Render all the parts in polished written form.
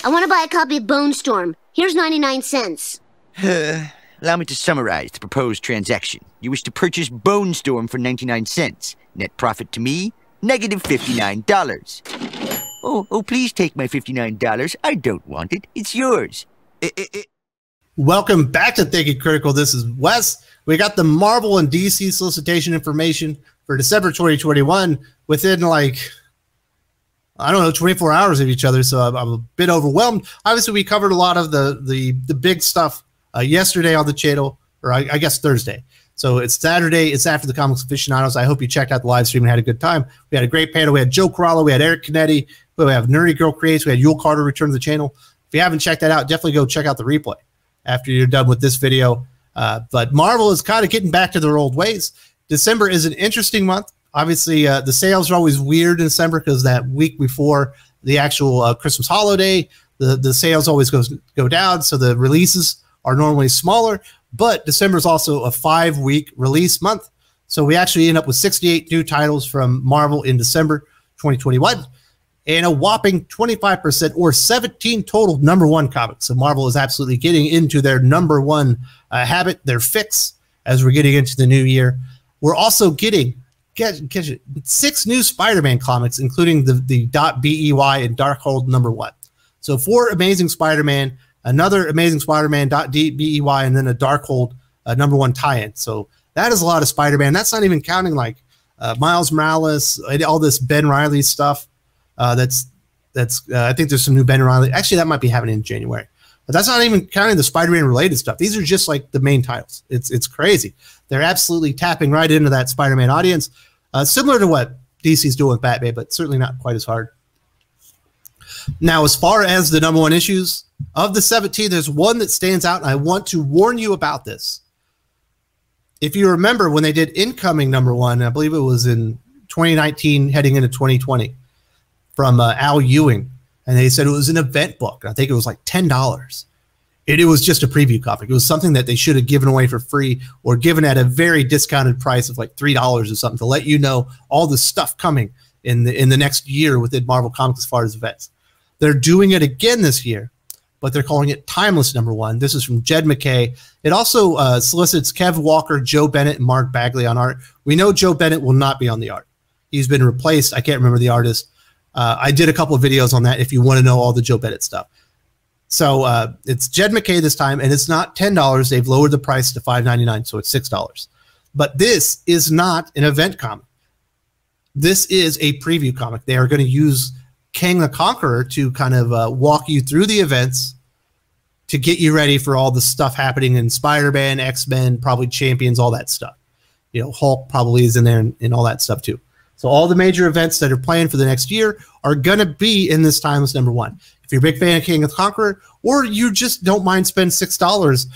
I want to buy a copy of Bone Storm. Here's 99 cents. Allow me to summarize the proposed transaction. You wish to purchase Bone Storm for 99 cents. Net profit to me, negative $59. Oh, please take my $59. I don't want it. It's yours. Welcome back to Thinking Critical. This is Wes. We got the Marvel and DC solicitation information for December 2021 within, like, I don't know, 24 hours of each other, so I'm a bit overwhelmed. Obviously, we covered a lot of the big stuff yesterday on the channel, or I guess Thursday. So it's Saturday. It's after the Comics Aficionados. I hope you checked out the live stream and had a good time. We had a great panel. We had Joe Corallo. We had Eric Canetti. We have Nerdy Girl Creates. We had Yule Carter return to the channel. If you haven't checked that out, definitely go check out the replay after you're done with this video. But Marvel is kind of getting back to their old ways. December is an interesting month. Obviously, the sales are always weird in December because that week before the actual Christmas holiday, the sales always go down, so the releases are normally smaller. But December is also a 5-week release month, so we actually end up with 68 new titles from Marvel in December 2021, and a whopping 25% or 17 total #1 comics. So Marvel is absolutely getting into their #1 habit, their fix, as we're getting into the new year. We're also getting 6 new Spider-Man comics, including the .BEY and Darkhold #1. So 4 Amazing Spider-Man, another Amazing Spider-Man .BEY, and then a Darkhold #1 tie-in. So that is a lot of Spider-Man. That's not even counting like Miles Morales, all this Ben Reilly stuff. I think there's some new Ben Reilly. Actually, that might be happening in January. But that's not even counting the Spider-Man related stuff. These are just like the main titles. It's crazy. They're absolutely tapping right into that Spider-Man audience, similar to what DC's doing with Batman, but certainly not quite as hard. Now, as far as the #1 issues of the 17, there's one that stands out, and I want to warn you about this. If you remember when they did Incoming #1, I believe it was in 2019 heading into 2020, from Al Ewing, and they said it was an event book. I think it was like $10. It was just a preview comic. It was something that they should have given away for free or given at a very discounted price of like $3 or something to let you know all the stuff coming in the next year within Marvel Comics as far as events. They're doing it again this year, but they're calling it Timeless #1. This is from Jed McKay. It also solicits Kev Walker, Joe Bennett, and Mark Bagley on art. We know Joe Bennett will not be on the art. He's been replaced. I can't remember the artist. I did a couple of videos on that if you want to know all the Joe Bennett stuff. So it's Jed McKay this time, and it's not $10. They've lowered the price to $5.99, so it's $6. But this is not an event comic. This is a preview comic. They are going to use Kang the Conqueror to kind of walk you through the events to get you ready for all the stuff happening in Spider-Man, X-Men, probably Champions, all that stuff. You know, Hulk probably is in there and all that stuff too. So all the major events that are planned for the next year are going to be in this Timeless #1. If you're a big fan of King of the Conqueror, or you just don't mind spending $6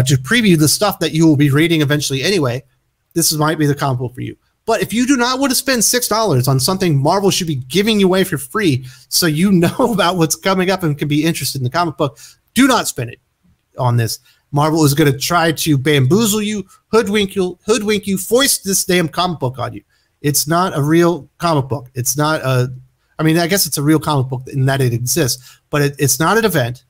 to preview the stuff that you will be reading eventually anyway, this might be the comic book for you. But if you do not want to spend $6 on something Marvel should be giving you away for free so you know about what's coming up and can be interested in the comic book, do not spend it on this. Marvel is going to try to bamboozle you, hoodwink you, foist this damn comic book on you. It's not a real comic book. It's not a, I mean, I guess it's a real comic book in that it exists, but it's not an event.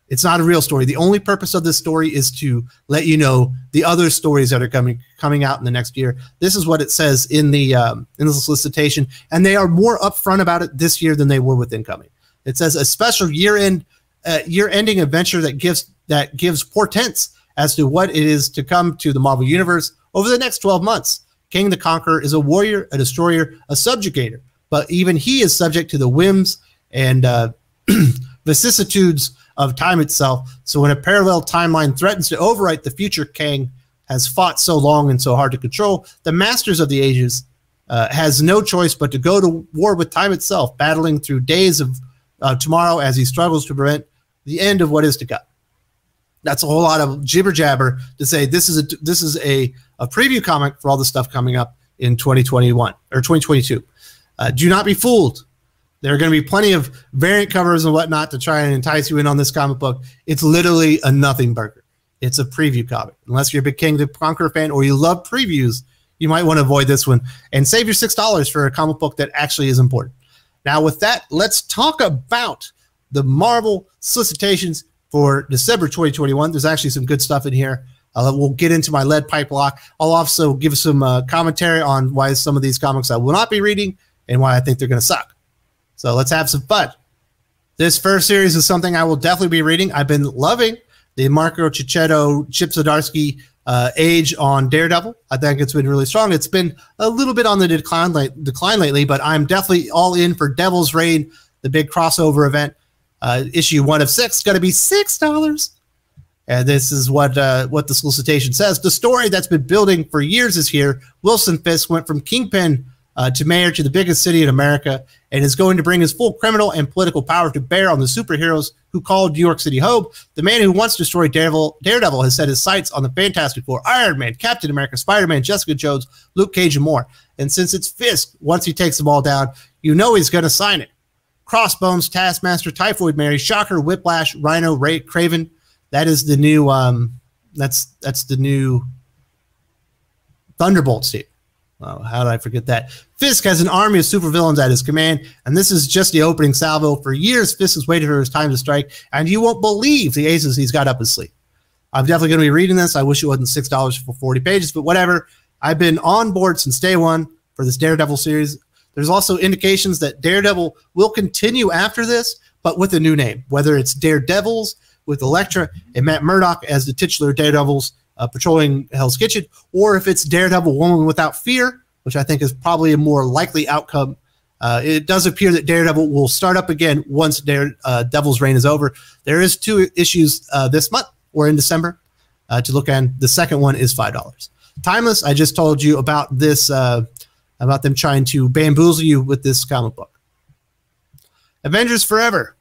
It's not a real story. The only purpose of this story is to let you know the other stories that are coming out in the next year. This is what it says in the solicitation, and they are more upfront about it this year than they were with Incoming. It says a special year-ending adventure that gives portents as to what it is to come to the Marvel Universe over the next 12 months. King the Conqueror is a warrior, a destroyer, a subjugator, but even he is subject to the whims and vicissitudes of time itself. So when a parallel timeline threatens to overwrite the future Kang has fought so long and so hard to control, the Masters of the Ages has no choice but to go to war with time itself, battling through days of tomorrow as he struggles to prevent the end of what is to come. That's a whole lot of jibber jabber to say this is a preview comic for all the stuff coming up in 2021 or 2022. Do not be fooled. There are going to be plenty of variant covers and whatnot to try and entice you in on this comic book. It's literally a nothing burger. It's a preview comic. Unless you're a big King the Conqueror fan or you love previews, you might want to avoid this one and save your $6 for a comic book that actually is important. Now, with that, let's talk about the Marvel solicitations for December 2021. There's actually some good stuff in here. We'll get into my lead pipe block. I'll also give some commentary on why some of these comics I will not be reading and why I think they're going to suck. So let's have some fun. This first series is something I will definitely be reading. I've been loving the Marco Cicchetto, Chip Zdarsky age on Daredevil. I think it's been really strong. It's been a little bit on the decline lately, but I'm definitely all in for Devil's Reign, the big crossover event. Issue 1 of 6 going to be $6. And this is what the solicitation says. The story that's been building for years is here. Wilson Fisk went from kingpin to mayor to the biggest city in America and is going to bring his full criminal and political power to bear on the superheroes who called New York City home. The man who once destroyed Daredevil has set his sights on the Fantastic Four, Iron Man, Captain America, Spider-Man, Jessica Jones, Luke Cage, and more. And since it's Fisk, once he takes them all down, you know he's going to sign it. Crossbones, Taskmaster, Typhoid Mary, Shocker, Whiplash, Rhino, Ray, Craven. That is the new that's the new Thunderbolt suit. Oh, how did I forget that? Fisk has an army of supervillains at his command, and this is just the opening salvo. For years, Fisk has waited for his time to strike, and you won't believe the aces he's got up his sleeve. I'm definitely going to be reading this. I wish it wasn't $6 for 40 pages, but whatever. I've been on board since day one for this Daredevil series. There's also indications that Daredevil will continue after this, but with a new name, whether it's Daredevils with Elektra and Matt Murdock as the titular Daredevils patrolling Hell's Kitchen, or if it's Daredevil Woman Without Fear, which I think is probably a more likely outcome. It does appear that Daredevil will start up again once Devil's Reign is over. There is 2 issues this month or in December to look at. The second one is $5. Timeless, I just told you about this, about them trying to bamboozle you with this comic book. Avengers Forever.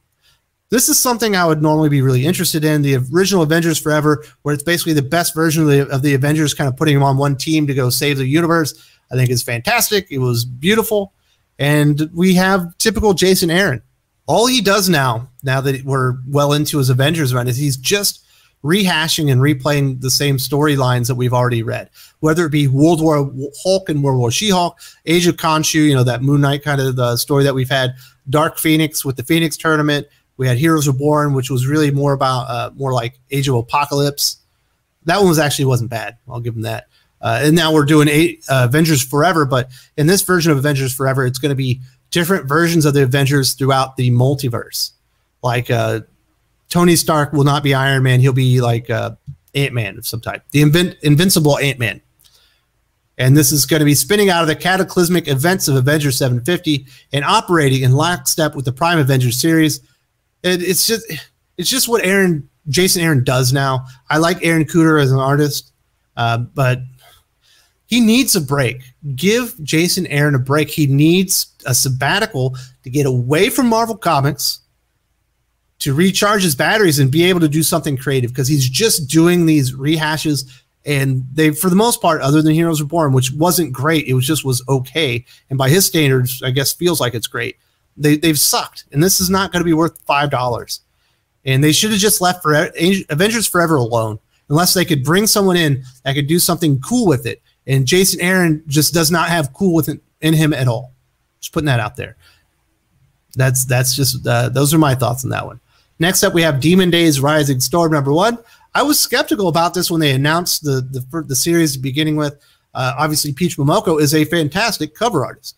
This is something I would normally be really interested in. The original Avengers Forever, where it's basically the best version of the Avengers, kind of putting them on one team to go save the universe, I think is fantastic. It was beautiful. And we have typical Jason Aaron. All he does now that we're well into his Avengers run, is he's just rehashing and replaying the same storylines that we've already read, whether it be World War Hulk and World War She-Hulk, Age of Khonshu, you know, that Moon Knight kind of story that we've had, Dark Phoenix with the Phoenix Tournament. We had Heroes Reborn, which was really more about more like Age of Apocalypse. That one wasn't bad. I'll give them that. And now we're doing Avengers Forever, but in this version of Avengers Forever, it's going to be different versions of the Avengers throughout the multiverse. Like Tony Stark will not be Iron Man; he'll be like Ant-Man of some type, the invincible Ant-Man. And this is going to be spinning out of the cataclysmic events of Avengers 750 and operating in lockstep with the Prime Avengers series. It's just what Jason Aaron does now. I like Aaron Cooter as an artist, but he needs a break. Give Jason Aaron a break. He needs a sabbatical to get away from Marvel Comics, to recharge his batteries and be able to do something creative, because he's just doing these rehashes, and they, for the most part, other than Heroes Reborn, which wasn't great, it was okay, and by his standards, I guess feels like it's great. They've sucked, and this is not going to be worth $5. And they should have just left Avengers Forever alone, unless they could bring someone in that could do something cool with it. And Jason Aaron just does not have cool with it in him at all. Just putting that out there. That's just those are my thoughts on that one. Next up, we have Demon Days Rising Storm #1. I was skeptical about this when they announced the series beginning with. Obviously, Peach Momoko is a fantastic cover artist.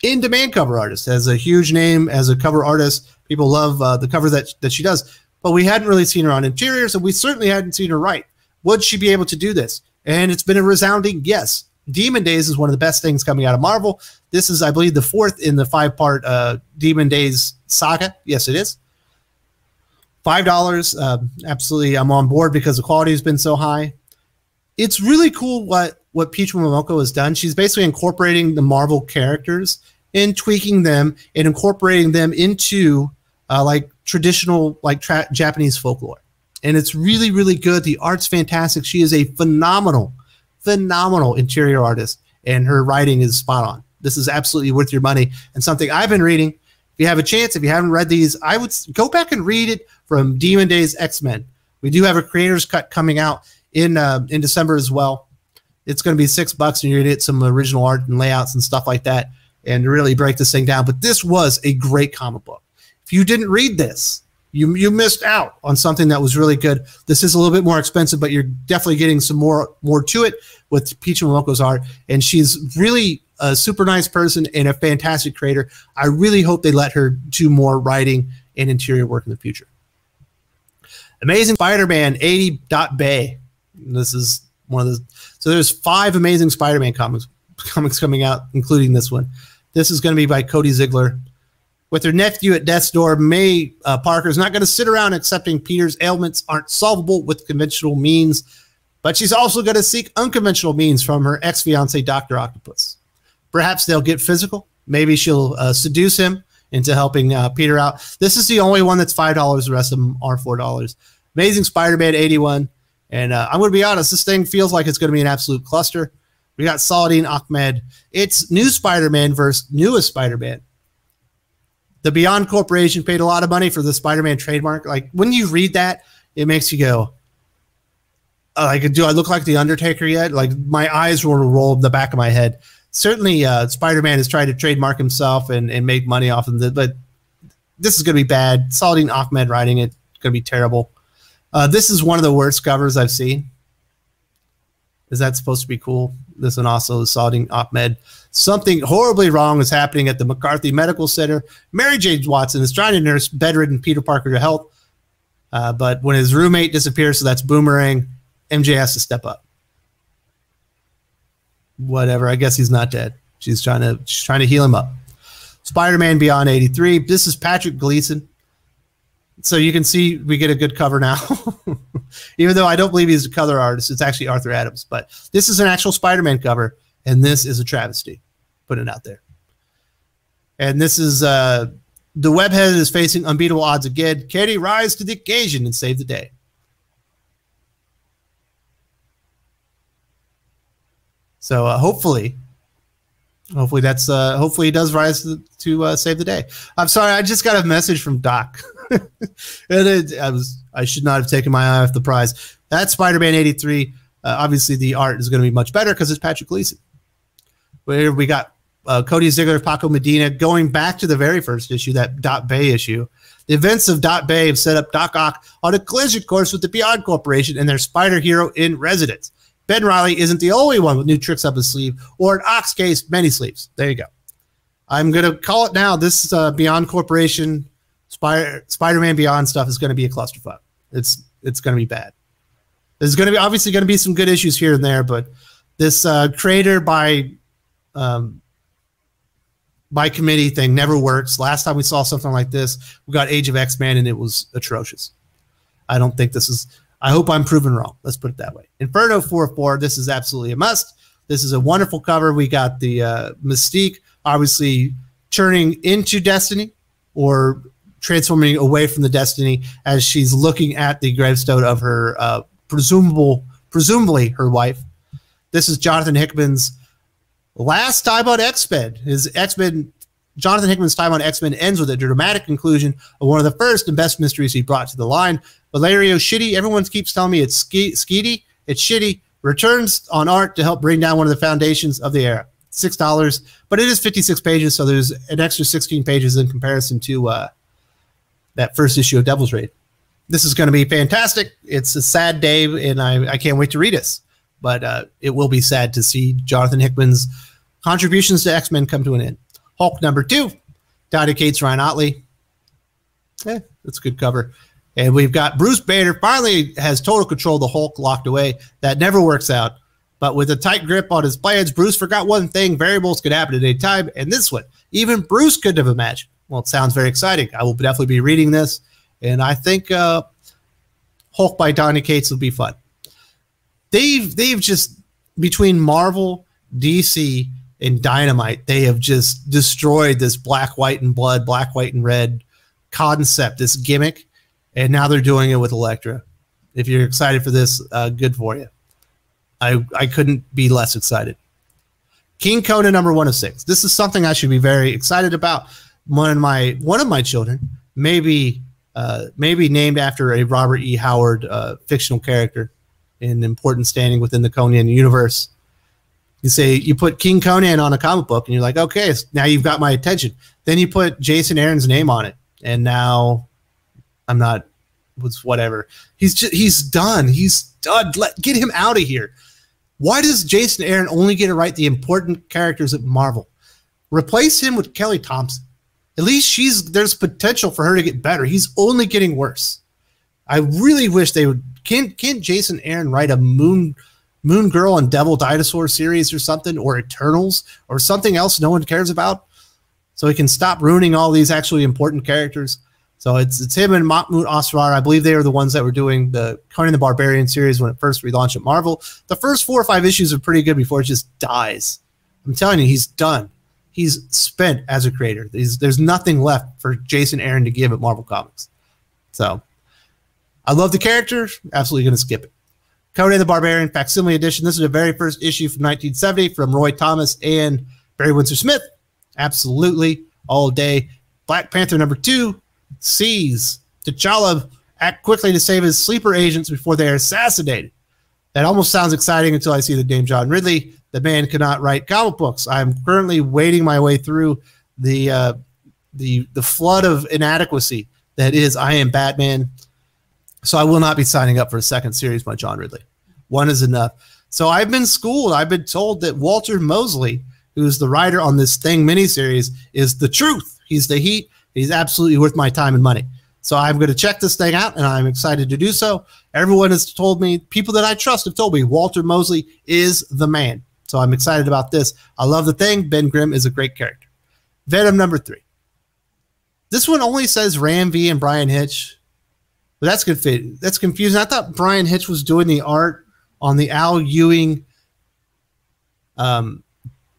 In-demand cover artist, has a huge name as a cover artist. People love the cover that she does, but we hadn't really seen her on interiors, and we certainly hadn't seen her write. Would she be able to do this? And it's been a resounding yes. Demon Days is one of the best things coming out of Marvel. This is, I believe, the 4th in the 5-part Demon Days saga. Yes, it is. $5. Absolutely, I'm on board because the quality has been so high. It's really cool what Peach Momoko has done. She's basically incorporating the Marvel characters and tweaking them and incorporating them into like traditional Japanese folklore. And it's really, really good. The art's fantastic. She is a phenomenal interior artist, and her writing is spot on. This is absolutely worth your money and something I've been reading. If you have a chance, if you haven't read these, I would go back and read it from Demon Days X-Men. We do have a creator's cut coming out in December as well. It's going to be $6, and you're going to get some original art and layouts and stuff like that, and really break this thing down. But this was a great comic book. If If you didn't read this, you missed out on something that was really good. This is a little bit more expensive, but you're definitely getting some more to it with Peach Momoko's art. And she's really a super nice person and a fantastic creator. I really hope they let her do more writing and interior work in the future. Amazing Spider-Man 80.bay. This is one of the, so there's 5 Amazing Spider-Man comics coming out, including this one. This is going to be by Cody Ziegler. With her nephew at death's door, May Parker is not going to sit around accepting Peter's ailments aren't solvable with conventional means, but she's also going to seek unconventional means from her ex-fiance, Dr. Octopus. Perhaps they'll get physical. Maybe she'll seduce him into helping Peter out. This is the only one that's $5. The rest of them are $4. Amazing Spider-Man 81. And I'm going to be honest, this thing feels like it's going to be an absolute cluster. We got Saladin Ahmed. It's new Spider-Man versus newest Spider-Man. The Beyond Corporation paid a lot of money for the Spider-Man trademark. Like, when you read that, it makes you go, like, do I look like the Undertaker yet? Like, my eyes will roll in the back of my head. Certainly, Spider-Man has tried to trademark himself and make money off of it, but this is going to be bad. Saladin Ahmed writing it, going to be terrible. This is one of the worst covers I've seen. Is that supposed to be cool? This one also is Saladin Ahmed. Something horribly wrong is happening at the McCarthy Medical Center. Mary Jane Watson is trying to nurse bedridden Peter Parker to health, but when his roommate disappears, so that's Boomerang, MJ has to step up. Whatever, I guess he's not dead. She's trying to heal him up. Spider-Man Beyond 83. This is Patrick Gleason. So you can see we get a good cover now. Even though I don't believe he's a color artist, it's actually Arthur Adams. But this is an actual Spider-Man cover, and this is a travesty. Put it out there. And this is the webhead is facing unbeatable odds again. Can he rise to the occasion and save the day? So hopefully that's hopefully he does rise to save the day. I'm sorry, I just got a message from Doc. I should not have taken my eye off the prize. That's Spider-Man 83. Obviously, the art is going to be much better because it's Patrick Gleason. Where we got Cody Ziegler, Paco Medina, going back to the very first issue, that Dot Bay issue. The events of Dot Bay have set up Darkhawk on a collision course with the Beyond Corporation and their spider hero in residence. Ben Reilly isn't the only one with new tricks up his sleeve, or in Ock's case, many sleeves. There you go. I'm going to call it now. This Beyond Corporation, Spider-Man Beyond stuff is going to be a clusterfuck. It's going to be bad. There's going to be obviously going to be some good issues here and there, but this creator by committee thing never works. Last time we saw something like this, we got Age of X-Men, and it was atrocious. I don't think this is. I hope I'm proven wrong. Let's put it that way. Inferno 4-4. This is absolutely a must. This is a wonderful cover. We got the Mystique obviously turning into Destiny or transforming away from the Destiny as she's looking at the gravestone of her presumably her wife. This is Jonathan Hickman's last time on X-Men. Jonathan Hickman's time on X-Men ends with a dramatic conclusion of one of the first and best mysteries he brought to the line. Valerio Shitty, everyone keeps telling me it's Skeety. It's Shitty. Returns on art to help bring down one of the foundations of the era. $6, but it is 56 pages, so there's an extra 16 pages in comparison to that first issue of Devil's Raid. This is going to be fantastic. It's a sad day, and I can't wait to read this. But it will be sad to see Jonathan Hickman's contributions to X-Men come to an end. Hulk number 2, dedicates Ryan Otley. That's a good cover. And we've got Bruce Banner finally has total control of the Hulk locked away. That never works out. But with a tight grip on his plans, Bruce forgot one thing. Variables could happen at any time. And this one, even Bruce couldn't have imagined. Well, it sounds very exciting. I will definitely be reading this. And I think Hulk by Donny Cates will be fun. They've just, between Marvel, DC, and Dynamite, they have just destroyed this black, white, and blood, black, white, and red concept, this gimmick. And now they're doing it with Elektra. If you're excited for this, good for you. I couldn't be less excited. King Conan number 1 of 6. This is something I should be very excited about. One of my children may be named after a Robert E. Howard fictional character in important standing within the Conan universe. You put King Conan on a comic book, and you're like, okay, now you've got my attention. Then you put Jason Aaron's name on it, and now I'm not. Was whatever. He's done. He's done. Get him out of here. Why does Jason Aaron only get to write the important characters at Marvel? Replace him with Kelly Thompson. At least there's potential for her to get better. He's only getting worse. I really wish they would. Can't Jason Aaron write a Moon Girl and Devil Dinosaur series or something, or Eternals or something else no one cares about, so he can stop ruining all these actually important characters? So it's him and Mahmoud Asrar. I believe they were the ones that were doing the Conan the Barbarian series when it first relaunched at Marvel. The first 4 or 5 issues are pretty good before it just dies. I'm telling you, he's done. He's spent as a creator. There's nothing left for Jason Aaron to give at Marvel Comics. So I love the character. Absolutely going to skip it. Conan the Barbarian Facsimile Edition. This is the very first issue from 1970 from Roy Thomas and Barry Windsor Smith. Absolutely all day. Black Panther #2. Sees T'Challa act quickly to save his sleeper agents before they are assassinated. That almost sounds exciting until I see the name John Ridley. The man cannot write comic books. I'm currently wading my way through the flood of inadequacy that is I Am Batman. So I will not be signing up for a second series by John Ridley. One is enough. So I've been schooled. I've been told that Walter Mosley, who's the writer on this Thing miniseries, is the truth. He's the heat. He's absolutely worth my time and money. So I'm going to check this thing out, and I'm excited to do so. Everyone has told me, people that I trust have told me, Walter Mosley is the man. So I'm excited about this. I love the Thing. Ben Grimm is a great character. Venom #3. This one only says Ram V and Brian Hitch. But that's good. That's confusing. I thought Brian Hitch was doing the art on the Al Ewing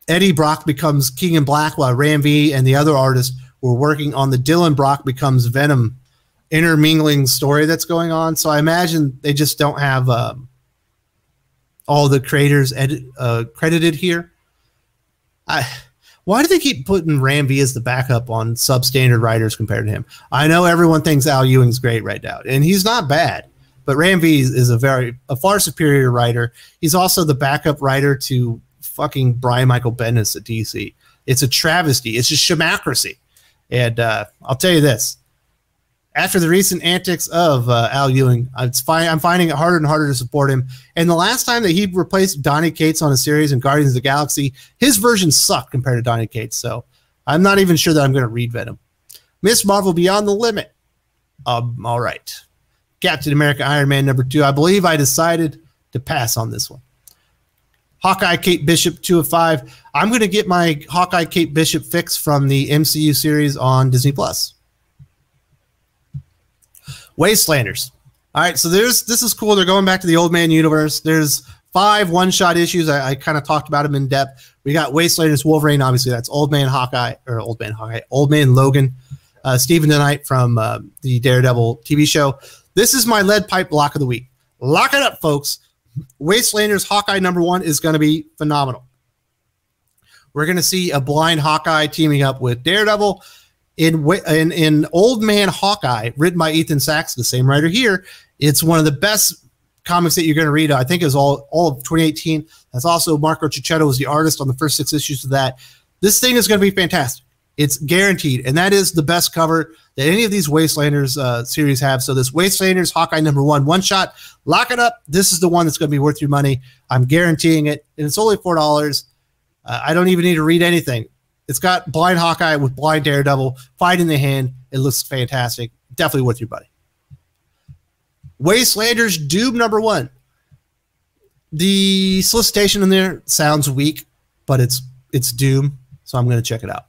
Eddie Brock Becomes King in Black, while Ram V and the other artist were working on the Dylan Brock Becomes Venom intermingling story that's going on. So I imagine they just don't have all the creators credited here. Why do they keep putting Ram V as the backup on substandard writers compared to him? I know everyone thinks Al Ewing's great right now, and he's not bad, but Ram V is a far superior writer. He's also the backup writer to fucking Brian Michael Bendis at DC. It's a travesty. It's just shamacracy. And I'll tell you this. After the recent antics of Al Ewing, I'm finding it harder and harder to support him. And the last time that he replaced Donny Cates on a series in Guardians of the Galaxy, his version sucked compared to Donny Cates. So I'm not even sure that I'm going to read Venom. Miss Marvel Beyond the Limit. All right. Captain America Iron Man #2. I believe I decided to pass on this one. Hawkeye Kate Bishop 2 of 5. I'm going to get my Hawkeye Kate Bishop fix from the MCU series on Disney+. Wastelanders. All right, so this is cool. They're going back to the Old Man universe. There's 5 one-shot issues. I kind of talked about them in depth. We got Wastelanders Wolverine. Obviously, that's Old Man Logan. Stephen DeKnight from the Daredevil TV show. This is my lead pipe block of the week. Lock it up, folks. Wastelanders Hawkeye #1 is going to be phenomenal. We're going to see a blind Hawkeye teaming up with Daredevil. In Old Man Hawkeye, written by Ethan Sachs, the same writer here, it's one of the best comics that you're going to read. I think it was all of 2018. That's also Marco Cicchetto was the artist on the first 6 issues of that. This thing is going to be fantastic. It's guaranteed, and that is the best cover that any of these Wastelanders series have. So this Wastelanders Hawkeye #1 one-shot, lock it up. This is the one that's going to be worth your money. I'm guaranteeing it, and it's only $4. I don't even need to read anything. It's got blind Hawkeye with blind Daredevil, fight in the hand. It looks fantastic. Definitely worth your money. Wastelanders Doom #1. The solicitation in there sounds weak, but it's Doom, so I'm going to check it out.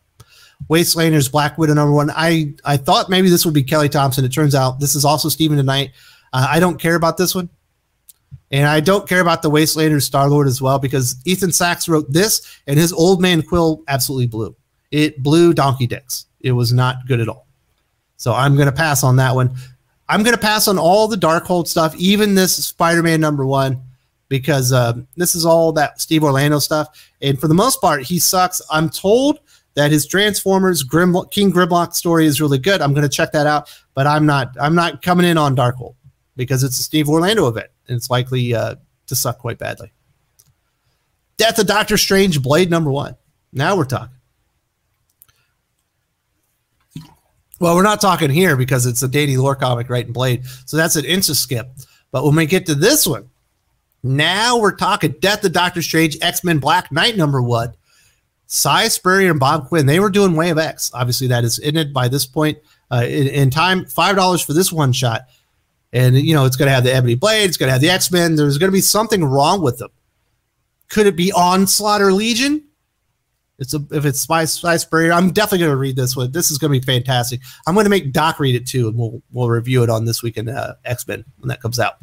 Wastelanders Black Widow #1. I thought maybe this would be Kelly Thompson. It turns out this is also Stephen DeKnight. I don't care about this one. And I don't care about the Wastelanders Star-Lord as well, because Ethan Sachs wrote this, and his Old Man Quill absolutely blew. It blew donkey dicks. It was not good at all. So I'm going to pass on that one. I'm going to pass on all the Darkhold stuff, even this Spider-Man #1, because this is all that Steve Orlando stuff. And for the most part, he sucks. I'm told that his Transformers King Grimlock story is really good. I'm going to check that out, but I'm not coming in on Darkhold because it's a Steve Orlando event, and it's likely to suck quite badly. Death of Doctor Strange Blade #1. Now we're talking. Well, we're not talking here because it's a Danny Lore comic, right, in Blade. So that's an insta skip. But when we get to this one, now we're talking Death of Doctor Strange, X-Men Black Knight #1. Cy Spurrier and Bob Quinn, they were doing Way of X. Obviously, that is ended by this point in time. $5 for this one shot. And, you know, it's going to have the Ebony Blade. It's going to have the X-Men. There's going to be something wrong with them. Could it be Onslaught or Legion? If it's Cy Spurrier, I'm definitely going to read this one. This is going to be fantastic. I'm going to make Doc read it too, and we'll review it on This Week in X-Men when that comes out.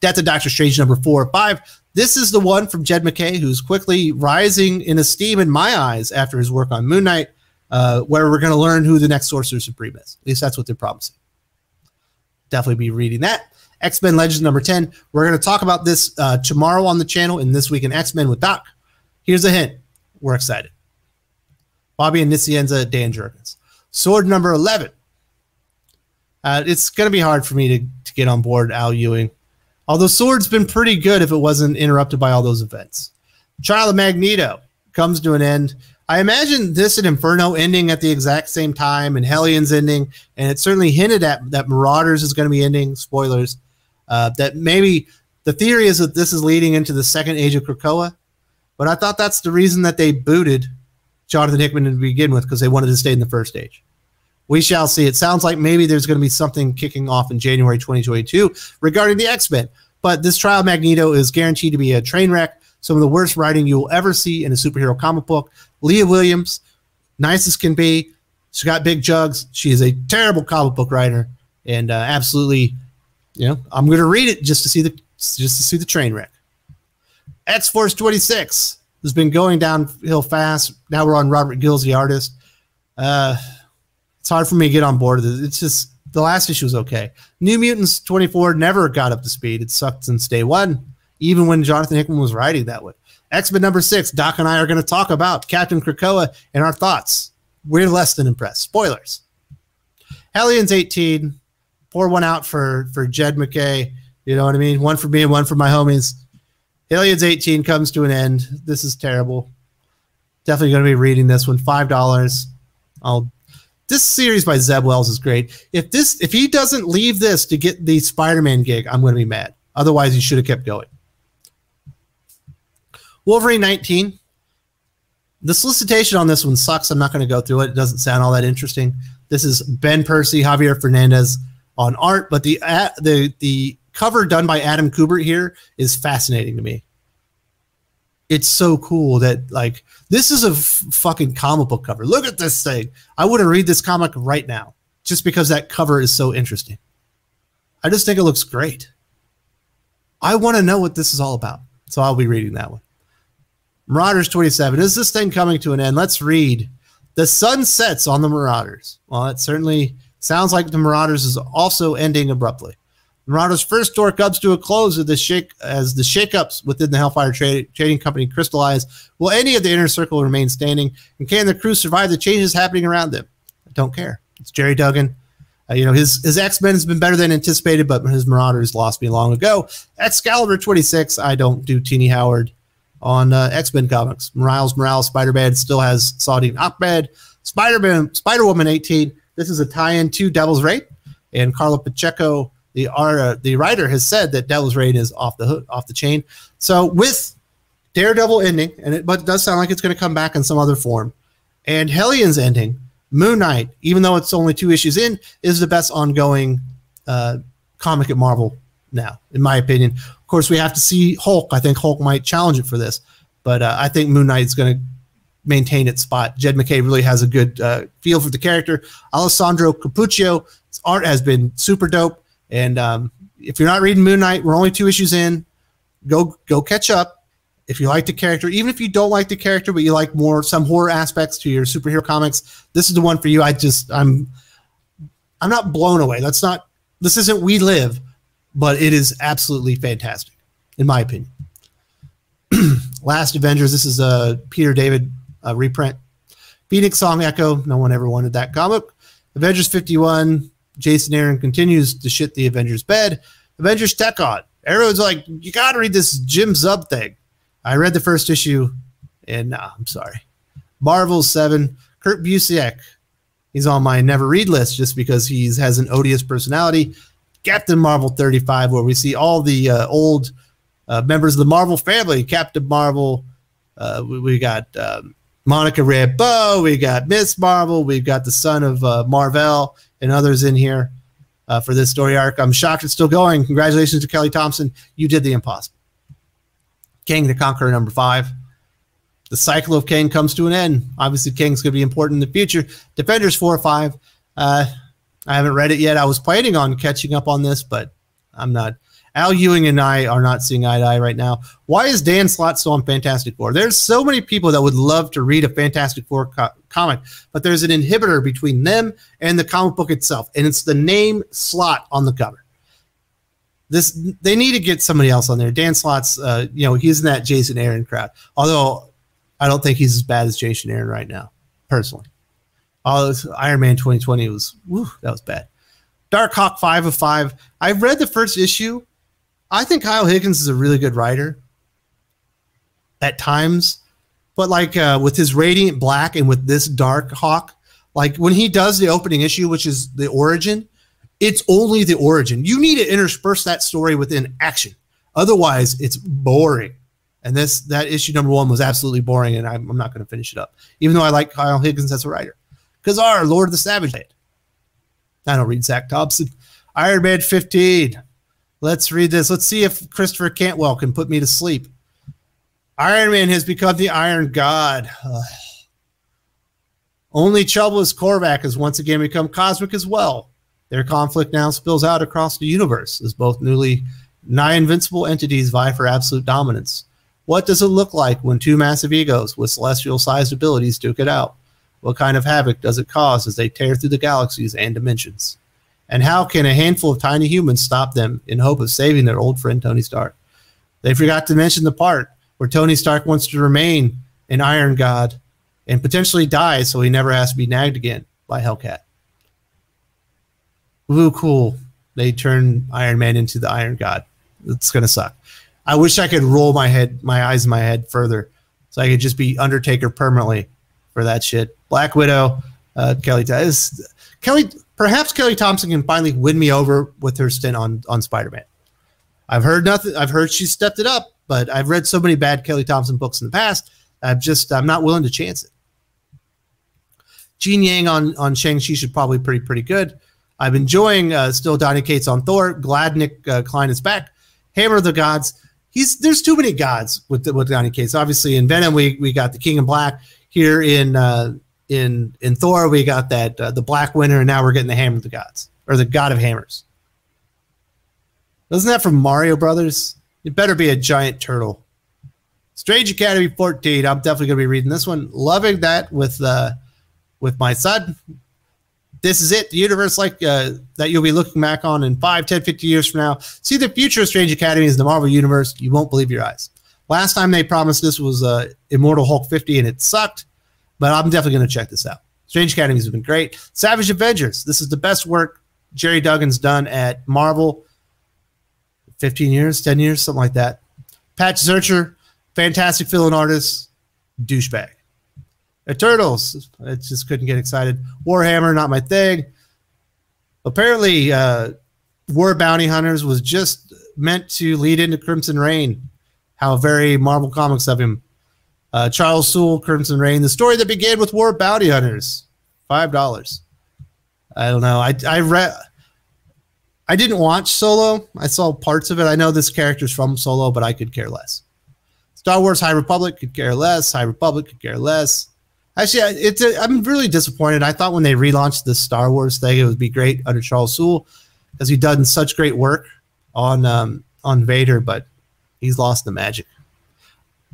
Death of Doctor Strange #4 or 5. This is the one from Jed MacKay, who's quickly rising in esteem in my eyes after his work on Moon Knight, where we're going to learn who the next Sorcerer Supreme is. At least that's what they're promising. Definitely be reading that. X-Men Legends #10. We're going to talk about this tomorrow on the channel in This Week in X-Men with Doc. Here's a hint. We're excited. Bobby and Nicienza, Dan Jurgens. Sword #11. It's going to be hard for me to get on board Al Ewing. Although Sword's been pretty good if it wasn't interrupted by all those events. Trial of Magneto comes to an end. I imagine this and Inferno ending at the exact same time, and Hellions ending, and it certainly hinted at that Marauders is going to be ending. Spoilers. That maybe the theory is that this is leading into the second Age of Krakoa, but I thought that's the reason that they booted Jonathan Hickman to begin with, because they wanted to stay in the first age. We shall see. It sounds like maybe there's going to be something kicking off in January 2022 regarding the X-Men. But this Trial of Magneto is guaranteed to be a train wreck. Some of the worst writing you will ever see in a superhero comic book. Leah Williams, nice as can be. She's got big jugs. She is a terrible comic book writer, and absolutely, you know, I'm going to read it just to see the train wreck. X-Force 26 has been going downhill fast. Now we're on Robert Gills, the artist. It's hard for me to get on board with it. It's just the last issue was okay. New Mutants 24 never got up to speed. It sucked since day one, even when Jonathan Hickman was writing that one. X-Men #6. Doc and I are going to talk about Captain Krakoa and our thoughts. We're less than impressed. Spoilers. Hellions 18. Pour one out for Jed MacKay. You know what I mean? One for me and one for my homies. Hellions 18 comes to an end. This is terrible. Definitely going to be reading this one. $5. This series by Zeb Wells is great. If he doesn't leave this to get the Spider-Man gig, I'm going to be mad. Otherwise, he should have kept going. Wolverine 19. The solicitation on this one sucks. I'm not going to go through it. It doesn't sound all that interesting. This is Ben Percy, Javier Fernandez on art, but the cover done by Adam Kubert here is fascinating to me. It's so cool that, like, this is a fucking comic book cover. Look at this thing. I want to read this comic right now just because that cover is so interesting. I just think it looks great. I want to know what this is all about, so I'll be reading that one. Marauders 27. Is this thing coming to an end? Let's read. The sun sets on the Marauders. Well, it certainly sounds like the Marauders is also ending abruptly. Marauders' first store comes to a close as the shakeups within the Hellfire Trading Company crystallize. Will any of the inner circle remain standing? And can the crew survive the changes happening around them? I don't care. It's Jerry Duggan. You know, his X-Men has been better than anticipated, but his Marauders lost me long ago. Excalibur 26. I don't do Teeny Howard on X-Men comics. Morales, Spider-Man still has Saudine Ahmed. Spider-Woman 18. This is a tie-in to Devil's Reign. And Carlo Pacheco, the writer, has said that Devil's Reign is off the chain. So with Daredevil ending, but it does sound like it's going to come back in some other form, and Hellions ending, Moon Knight, even though it's only 2 issues in, is the best ongoing comic at Marvel now, in my opinion. Of course, we have to see Hulk. I think Hulk might challenge it for this, but I think Moon Knight is going to maintain its spot. Jed MacKay really has a good feel for the character. Alessandro Capuccio, his art has been super dope. And if you're not reading Moon Knight, we're only 2 issues in. Go catch up. If you like the character, even if you don't like the character, but you like some horror aspects to your superhero comics, this is the one for you. I'm not blown away. This isn't We Live, but it is absolutely fantastic, in my opinion. Last Avengers. This is a Peter David reprint. Phoenix Song Echo. No one ever wanted that comic. Avengers 51. Jason Aaron continues to shit the Avengers bed. Avengers Tech On. Everyone's like, you got to read this Jim Zub thing. I read the first issue, and I'm sorry. Marvel 7. Kurt Busiek. He's on my never read list just because he has an odious personality. Captain Marvel 35, where we see all the old members of the Marvel family. Captain Marvel, we got Monica Rambeau, we got Miss Marvel, we've got the son of Marvel and others in here for this story arc. I'm shocked it's still going. Congratulations to Kelly Thompson. You did the impossible. King the Conqueror number 5. The cycle of King comes to an end. Obviously, King's going to be important in the future. Defenders 4 or 5. I haven't read it yet. I was planning on catching up on this, but I'm not. Al Ewing and I are not seeing eye to eye right now. Why is Dan Slott still on Fantastic Four? There's so many people that would love to read a Fantastic Four comic, but there's an inhibitor between them and the comic book itself, and it's the name Slott on the cover. They need to get somebody else on there. Dan Slott's, he's in that Jason Aaron crowd. Although I don't think he's as bad as Jason Aaron right now, personally. Iron Man 2020 that was bad. Darkhawk 5 of 5. I've read the first issue. I think Kyle Higgins is a really good writer at times, but with his Radiant Black and with this Darkhawk, when he does the opening issue, which is the origin, it's only the origin. You need to intersperse that story within action. Otherwise, it's boring. And that issue number 1 was absolutely boring, and I'm not going to finish it up, even though I like Kyle Higgins as a writer. Because Lord of the Savage. I don't read Zach Thompson. Iron Man 15. Let's read this. Let's see if Christopher Cantwell can put me to sleep. Iron Man has become the Iron God. Only Chubble's Korvac has once again become cosmic as well. Their conflict now spills out across the universe as both nigh invincible entities vie for absolute dominance. What does it look like when two massive egos with celestial-sized abilities duke it out? What kind of havoc does it cause as they tear through the galaxies and dimensions? And how can a handful of tiny humans stop them in hope of saving their old friend Tony Stark? They forgot to mention the part where Tony Stark wants to remain an Iron God and potentially die so he never has to be nagged again by Hellcat. Ooh, cool. They turn Iron Man into the Iron God. It's going to suck. I wish I could roll my eyes in my head further so I could just be Undertaker permanently for that shit. Black Widow, perhaps Kelly Thompson can finally win me over with her stint on Spider-Man. I've heard nothing. I've heard she stepped it up, but I've read so many bad Kelly Thompson books in the past. I'm not willing to chance it. Gene Yang on Shang-Chi should probably pretty good. I'm enjoying still Donny Cates on Thor. Glad Nick Klein is back. Hammer of the Gods. There's too many gods with Donny Cates. Obviously in Venom we got the King in Black. Here in Thor we got that the Black Winter, and now we're getting the Hammer of the Gods, or the God of Hammers. Isn't that from Mario Brothers? It better be a giant turtle. Strange Academy 14. I'm definitely going to be reading this one. Loving that with my son. This is it. The universe that you'll be looking back on in 5, 10, 50 years from now. See the future of Strange Academy is the Marvel Universe. You won't believe your eyes. Last time they promised this was Immortal Hulk 50, and it sucked. But I'm definitely going to check this out. Strange Academy has been great. Savage Avengers. This is the best work Jerry Duggan's done at Marvel. 15 years, 10 years, something like that. Patch Zercher, fantastic villain artist, douchebag. Eternals, I just couldn't get excited. Warhammer, not my thing. Apparently, War Bounty Hunters was just meant to lead into Crimson Reign. How very Marvel Comics of him. Charles Soule, Crimson Reign, the story that began with War Bounty Hunters. $5. I don't know. I didn't watch Solo. I saw parts of it. I know this character's from Solo, but I could care less. Star Wars High Republic could care less. High Republic could care less. Actually, I'm really disappointed. I thought when they relaunched this Star Wars thing, it would be great under Charles Soule because he'd done such great work on Vader, but he's lost the magic.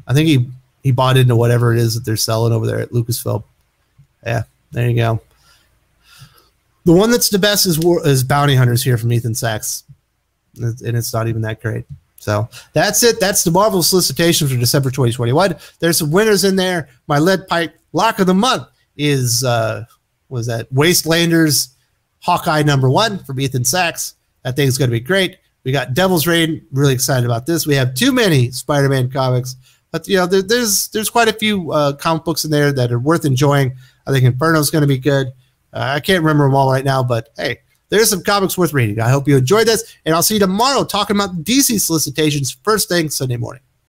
I think he bought into whatever it is that they're selling over there at Lucasfilm. Yeah, there you go. The one that's the best is Bounty Hunters here from Ethan Sachs, and it's not even that great. So that's it. That's the Marvel solicitations for December 2021. There's some winners in there. My lead pipe lock of the month is was that Wastelanders Hawkeye #1 from Ethan Sachs. That thing's going to be great. We got Devil's Reign. Really excited about this. We have too many Spider-Man comics, but there's quite a few comic books in there that are worth enjoying. I think Inferno's going to be good. I can't remember them all right now, but hey, there's some comics worth reading. I hope you enjoyed this, and I'll see you tomorrow talking about DC solicitations first thing Sunday morning.